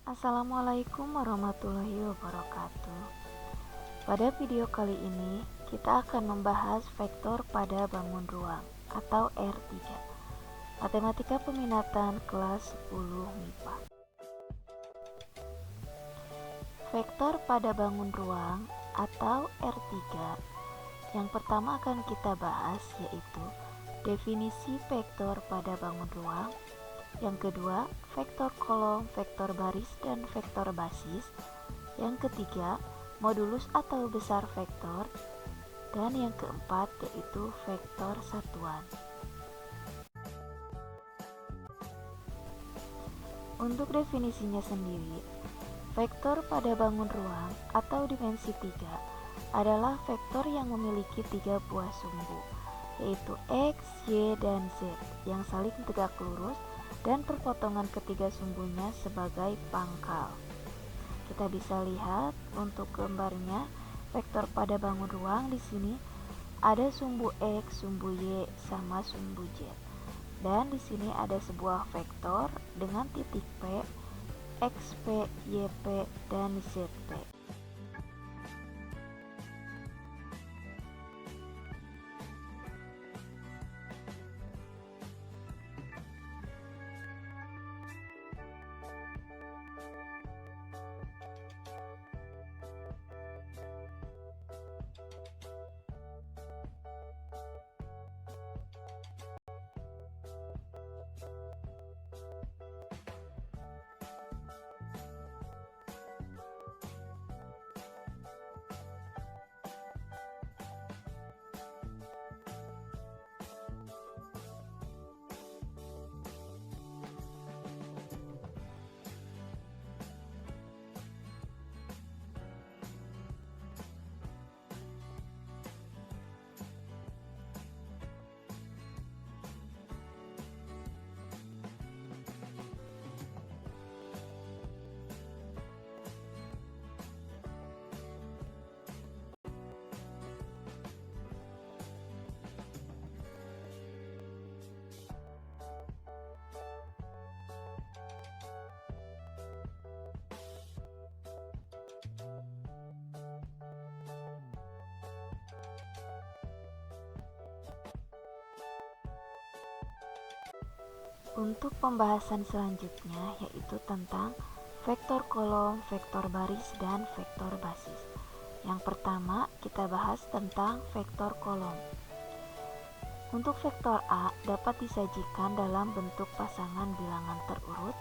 Assalamualaikum warahmatullahi wabarakatuh. Pada video kali ini, kita akan membahas vektor pada bangun ruang atau R3. Matematika peminatan kelas 10 MIPA. Vektor pada bangun ruang atau R3 yang pertama akan kita bahas yaitu definisi vektor pada bangun ruang. Yang kedua, vektor kolom, vektor baris, dan vektor basis. Yang ketiga, modulus atau besar vektor. Dan yang keempat yaitu vektor satuan. Untuk definisinya sendiri, vektor pada bangun ruang atau dimensi 3 adalah vektor yang memiliki 3 buah sumbu, yaitu X, Y, dan Z yang saling tegak lurus dan perpotongan ketiga sumbunya sebagai pangkal. Kita bisa lihat untuk gambarnya, vektor pada bangun ruang di sini ada sumbu X, sumbu Y, sama sumbu Z. Dan di sini ada sebuah vektor dengan titik P, XP, YP, dan ZP. Untuk pembahasan selanjutnya yaitu tentang vektor kolom, vektor baris, dan vektor basis. Yang pertama kita bahas tentang vektor kolom. Untuk vektor A dapat disajikan dalam bentuk pasangan bilangan terurut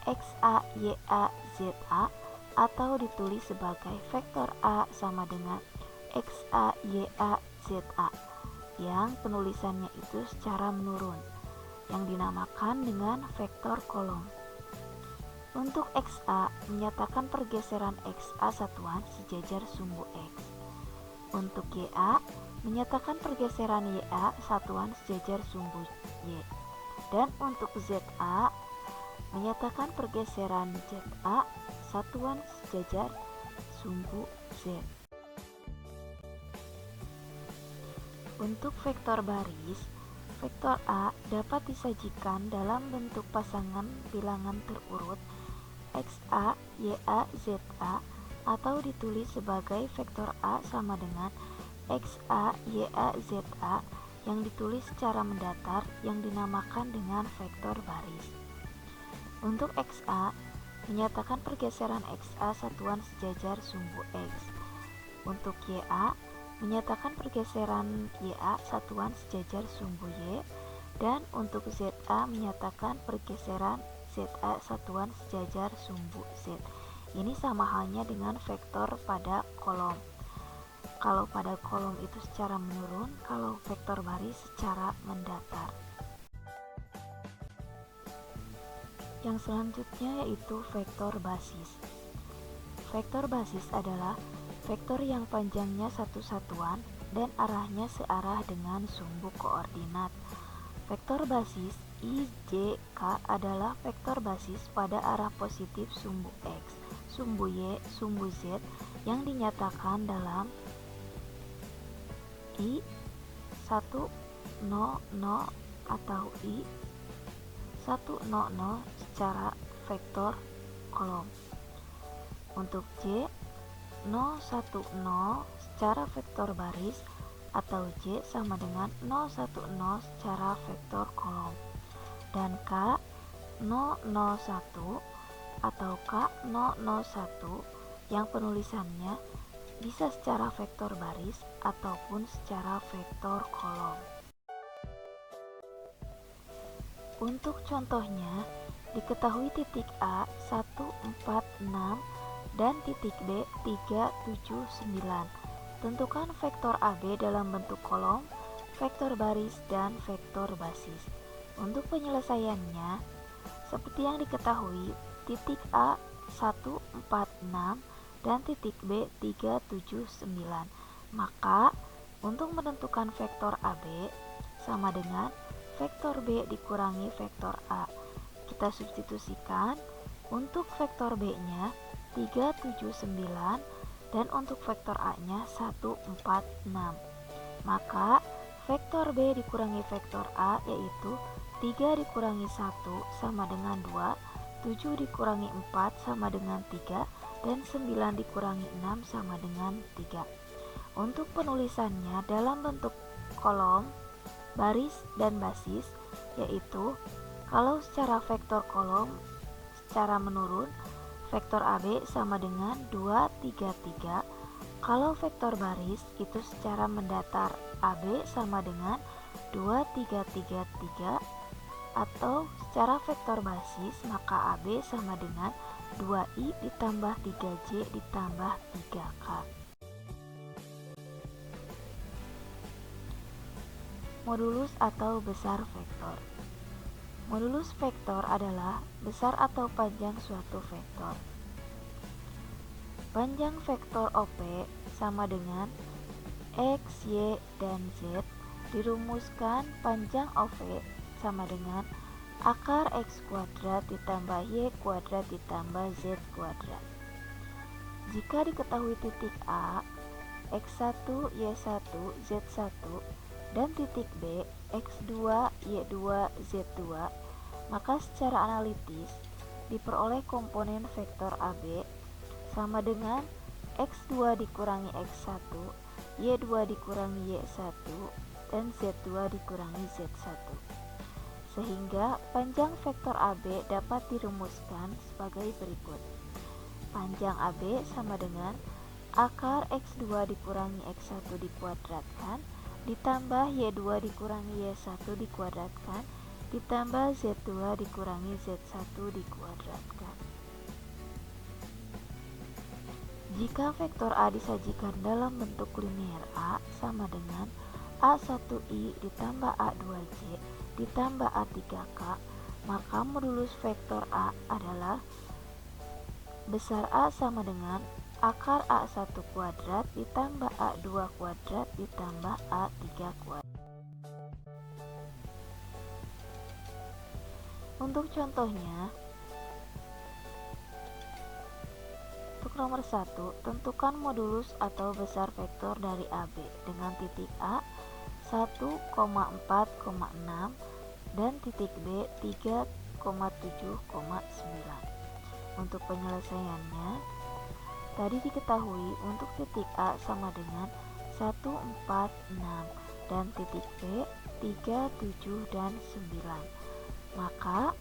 XA, YA, ZA atau ditulis sebagai vektor A sama dengan XA, YA, ZA yang penulisannya itu secara menurun, yang dinamakan dengan vektor kolom. Untuk XA menyatakan pergeseran XA satuan sejajar sumbu X. Untuk YA menyatakan pergeseran YA satuan sejajar sumbu Y. Dan untuk ZA menyatakan pergeseran ZA satuan sejajar sumbu Z. Untuk vektor baris, vektor A dapat disajikan dalam bentuk pasangan bilangan terurut XA, YA, ZA atau ditulis sebagai vektor A sama dengan XA, YA, ZA yang ditulis secara mendatar yang dinamakan dengan vektor baris. Untuk XA menyatakan pergeseran XA satuan sejajar sumbu X. Untuk YA menyatakan pergeseran YA satuan sejajar sumbu Y, dan untuk ZA menyatakan pergeseran ZA satuan sejajar sumbu Z. Ini sama halnya dengan vektor pada kolom. Kalau pada kolom itu secara menurun, kalau vektor baris secara mendatar. Yang selanjutnya yaitu vektor basis. Vektor basis adalah vektor yang panjangnya satu satuan dan arahnya searah dengan sumbu koordinat. Vektor basis IJK adalah vektor basis pada arah positif sumbu X, sumbu Y, sumbu Z yang dinyatakan dalam I100 atau I100 secara vektor kolom. Untuk J 0, 1, 0 secara vektor baris atau J sama dengan 0, 1, 0 secara vektor kolom. Dan K 0, 0, 1 atau K 0, 0, 1 yang penulisannya bisa secara vektor baris ataupun secara vektor kolom. Untuk contohnya, diketahui titik A 1, 4, 6 dan titik B 3, 7, 9. Tentukan vektor AB dalam bentuk kolom, vektor baris, dan vektor basis. Untuk penyelesaiannya, seperti yang diketahui, titik A 1, 4, 6 dan titik B 3, 7, 9. Maka untuk menentukan vektor AB sama dengan vektor B dikurangi vektor A. Kita substitusikan untuk vektor B nya 3, 7, 9 dan untuk vektor A nya 1, 4, 6. Maka vektor B dikurangi vektor A yaitu 3 dikurangi 1 sama dengan 2, 7 dikurangi 4 sama dengan 3, dan 9 dikurangi 6 sama dengan 3. Untuk penulisannya dalam bentuk kolom, baris, dan basis, yaitu kalau secara vektor kolom secara menurun, vektor AB sama dengan 2, 3, 3. Kalau vektor baris itu secara mendatar, AB sama dengan 2, 3, 3, 3. Atau secara vektor basis, maka AB sama dengan 2i ditambah 3j ditambah 3k. Modulus atau besar vektor. Modulus vektor adalah besar atau panjang suatu vektor. Panjang vektor OP sama dengan X, Y, dan Z. Dirumuskan panjang OV sama dengan akar X kuadrat ditambah Y kuadrat ditambah Z kuadrat. Jika diketahui titik A, X1, Y1, Z1, dan titik B, X2, Y2, Z2, maka secara analitis diperoleh komponen vektor AB sama dengan X2 dikurangi X1, Y2 dikurangi Y1, dan Z2 dikurangi Z1. Sehingga panjang vektor AB dapat dirumuskan sebagai berikut. Panjang AB sama dengan akar X2 dikurangi X1 dikuadratkan ditambah Y2 dikurangi Y1 dikuadratkan ditambah Z2 dikurangi Z1 dikuadratkan. Jika vektor A disajikan dalam bentuk linear A sama dengan A1i ditambah A2j ditambah A3k, maka modulus vektor A adalah besar A sama dengan akar A1 kuadrat ditambah A2 kuadrat ditambah A3 kuadrat. Untuk contohnya, untuk nomor 1, tentukan modulus atau besar vektor dari AB dengan titik A 1,4,6 dan titik B 3,7,9. Untuk penyelesaiannya, tadi diketahui untuk titik A sama dengan 1, 4, 6 dan titik B 3, 7, dan 9. Maka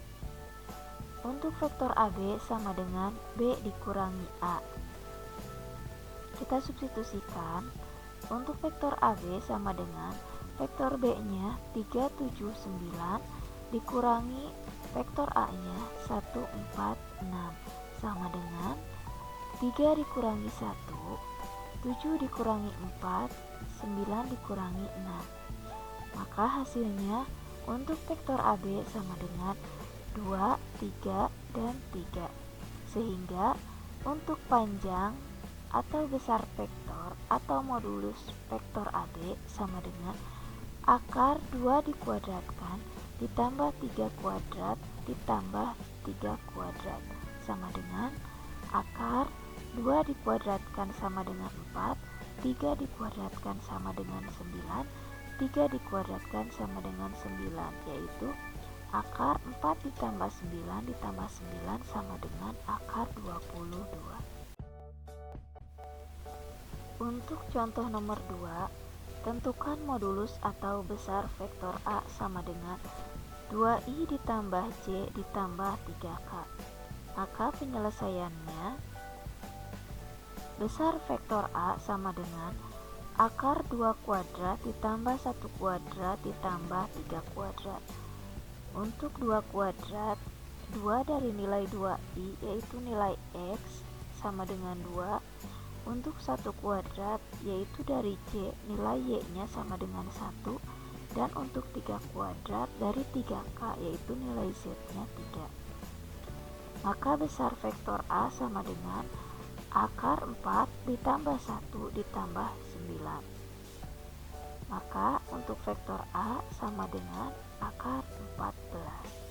untuk vektor AB sama dengan B dikurangi A. Kita substitusikan untuk vektor AB sama dengan vektor B-nya 3, 7, 9 dikurangi vektor A-nya 1, 4, 6 sama dengan 3 dikurangi 1, 7 dikurangi 4, 9 dikurangi 6. Maka hasilnya untuk vektor AB sama dengan 2, 3, dan 3. Sehingga untuk panjang atau besar vektor atau modulus vektor AB sama dengan akar 2 dikuadratkan ditambah 3 kuadrat ditambah 3 kuadrat sama dengan akar 2 dikuadratkan sama dengan 4, 3 dikuadratkan sama dengan 9, 3 dikuadratkan sama dengan 9, yaitu akar 4 ditambah 9 ditambah 9 sama dengan akar 22. Untuk contoh nomor 2, tentukan modulus atau besar vektor A sama dengan 2i ditambah j ditambah 3k. Maka penyelesaiannya, besar vektor A sama dengan akar 2 kuadrat ditambah 1 kuadrat ditambah 3 kuadrat. Untuk 2 kuadrat, 2 dari nilai 2i yaitu nilai x sama dengan 2. Untuk 1 kuadrat yaitu dari j, nilai y-nya sama dengan 1. Dan untuk 3 kuadrat dari 3k yaitu nilai z-nya 3. Maka besar vektor A sama dengan akar 4 ditambah 1 ditambah 9. Maka untuk vektor A sama dengan akar 14.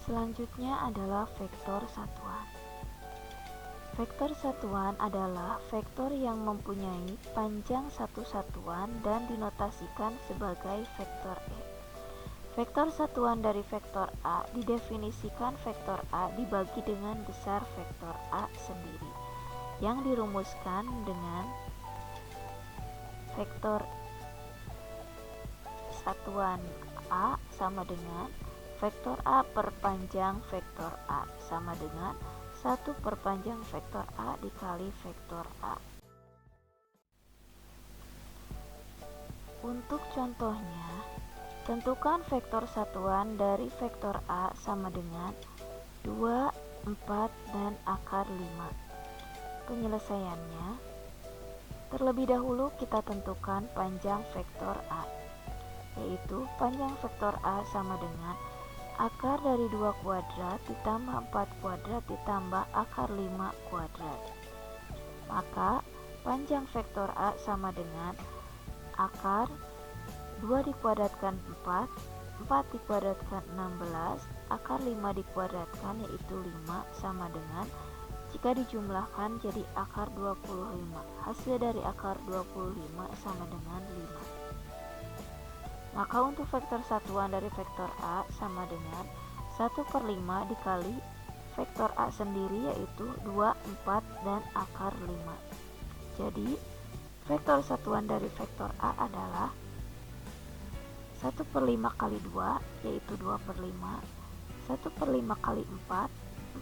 Selanjutnya adalah vektor satuan. Vektor satuan adalah vektor yang mempunyai panjang satu satuan dan dinotasikan sebagai vektor E. Vektor satuan dari vektor A didefinisikan vektor A dibagi dengan besar vektor A sendiri, yang dirumuskan dengan vektor satuan A sama dengan vektor A per panjang vektor A sama dengan 1 per panjang vektor A dikali vektor A. Untuk contohnya, tentukan vektor satuan dari vektor A sama dengan 2, 4, dan akar 5. Penyelesaiannya, terlebih dahulu kita tentukan panjang vektor A, yaitu panjang vektor A sama dengan akar dari 2 kuadrat ditambah 4 kuadrat ditambah akar 5 kuadrat. Maka panjang vektor A sama dengan akar 2 dikuadratkan 4, 4 dikuadratkan 16, akar 5 dikuadratkan yaitu 5 sama dengan, jika dijumlahkan jadi akar 25. Hasil dari akar 25 sama dengan 5. Maka untuk vektor satuan dari vektor A sama dengan 1/5 dikali vektor A sendiri yaitu 2, 4, dan akar 5. Jadi vektor satuan dari vektor A adalah 1/5 kali 2 yaitu 2/5, 1/5 kali 4,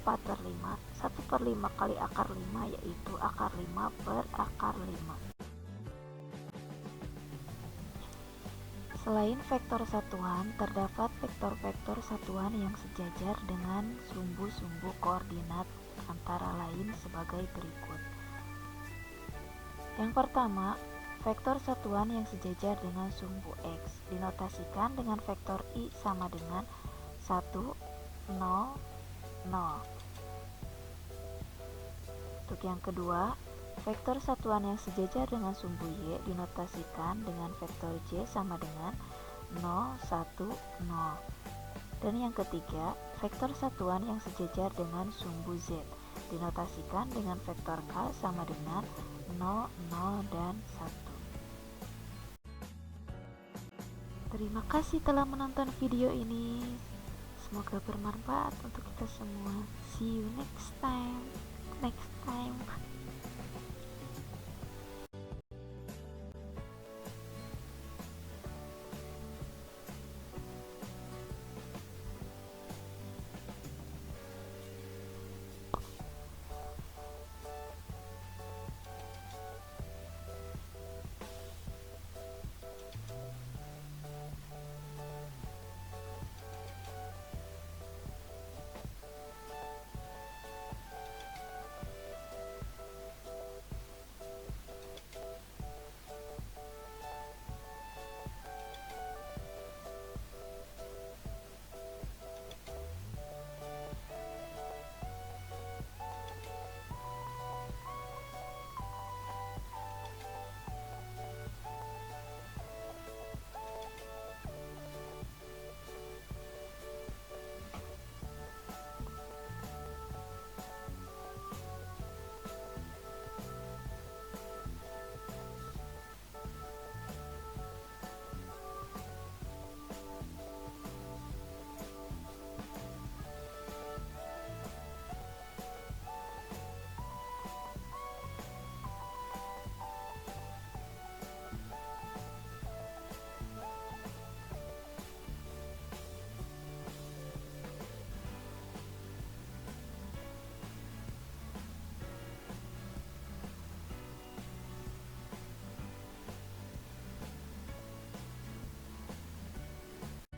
4/5, 1/5 kali akar 5 yaitu akar 5 per akar 5. Selain vektor satuan, terdapat vektor-vektor satuan yang sejajar dengan sumbu-sumbu koordinat antara lain sebagai berikut. Yang pertama, vektor satuan yang sejajar dengan sumbu x dinotasikan dengan vektor i sama dengan 1, 0, 0. Untuk yang kedua, vektor satuan yang sejajar dengan sumbu y dinotasikan dengan vektor j sama dengan 0, 1, 0. Dan yang ketiga, vektor satuan yang sejajar dengan sumbu z dinotasikan dengan vektor k sama dengan 0, 0, dan 1. Terima kasih telah menonton video ini. Semoga bermanfaat untuk kita semua. See you next time.